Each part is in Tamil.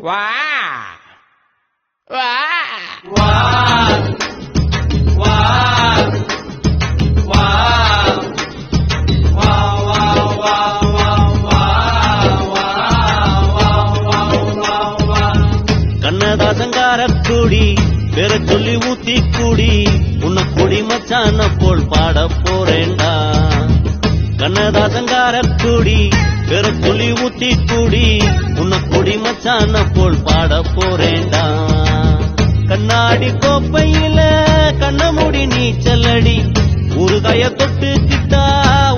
வா வா வா வா வா வா வா வா வா கண்ணதாசங்கார கூடி பெற சொல்லி ஊத்தி கூடி உன்னை குடி மச்சான போல் பாட போறேண்டா. கண்ணதாசங்கார கூடி பெற சொல்லி ஊத்தி கூடி உன்னை குடி மச்சான போல் பாட போறேண்டா. கண்ணாடி கோப்பையில கண்ணமுடி நீச்சலடி ஊறுகாய தொட்டுக்கிட்டா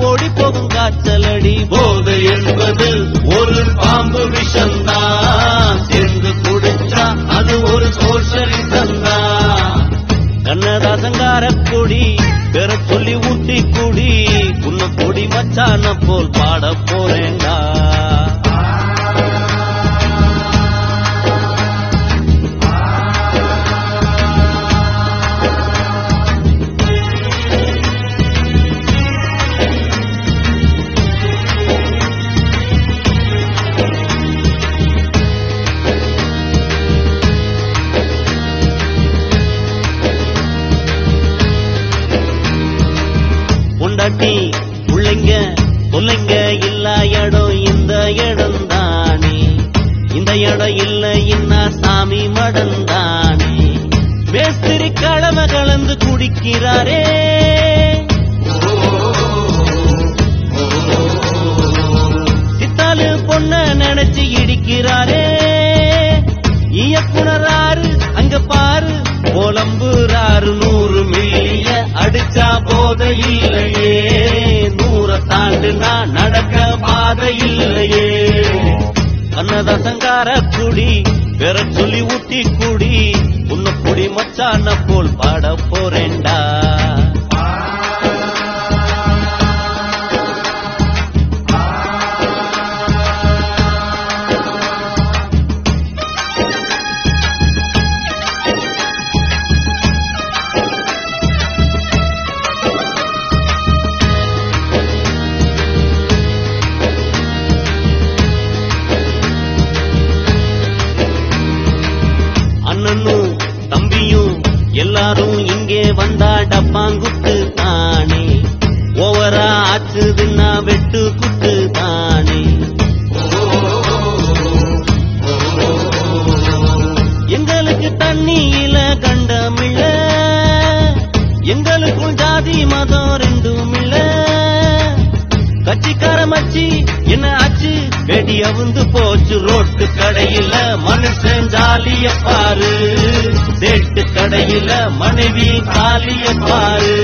ஓடி போகும் காய்ச்சலடி. போதை என்பது ஒரு பாம்பு விஷந்தான், சேர்ந்து குடிச்சா அது ஒரு சோஷலிசம் தான். கண்ணதாசங்கார கொடி பெற சொல்லி ஊட்டி குடி உன்னை கொடி மச்சான போல் பாட போறேண்டா. பொண்டாட்டி பிள்ளைங்க பிள்ளைங்க இல்ல இடம் இந்த இடம் தானே, இந்த இடம் இல்ல என்ன சாமி மடம் தானே. மேஸ்திரி கடமை கலந்து குடிக்கிறாரே, சித்தாலு பொண்ண நினைச்சு இடிக்கிறாரே. இயக்குனராரு அங்க பாரு போலம்புறாரு, 100 மில்லிய அடிச்சா போத இல்லையே, 100 தாண்டுனா நடக்க பாத இல்லையே. கண்ணதாசங்கார குடி பெற சொல்லி ஊத்தி குடி உன்னை குடி மச்சான போல் பாட போறேண்டா. அண்ணனும் தம்பியும் எல்லாரும் இங்கே வந்தா டப்பாங்குத்து தானே, ஓவரா ஆச்சுதுன்னா வெட்டு குத்து தானே. எங்களுக்கு தண்ணியில கண்டமில்ல, எங்களுக்குள் ஜாதி மதம் ரெண்டும் இல்ல. கட்சிக்கார மச்சி என்ன ஆச்சு, வெடி அவுந்து போச்சு ரோட்டு கடையில மனுஷன் ஜாலிய பாரு, சேட்டு கடையில மனைவி காலிய பாரு.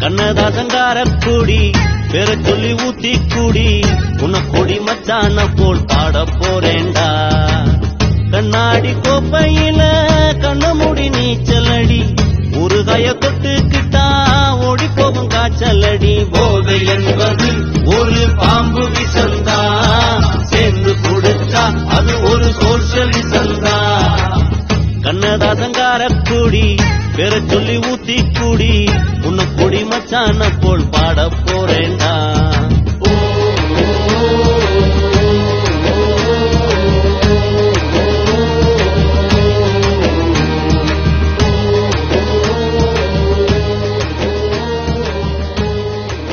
கண்ணதாசங்கார கூடி பெற சொல்லி ஊத்தி கூடி உன்னை கொடி மச்சான போல் பாட போறேண்டா. கண்ணாடி கோப்பையில கண்ணமுடி நீச்சலடி ஊறுகாய தொட்டுக்கிட்டா ஓடி போகும் காய்ச்சலடி.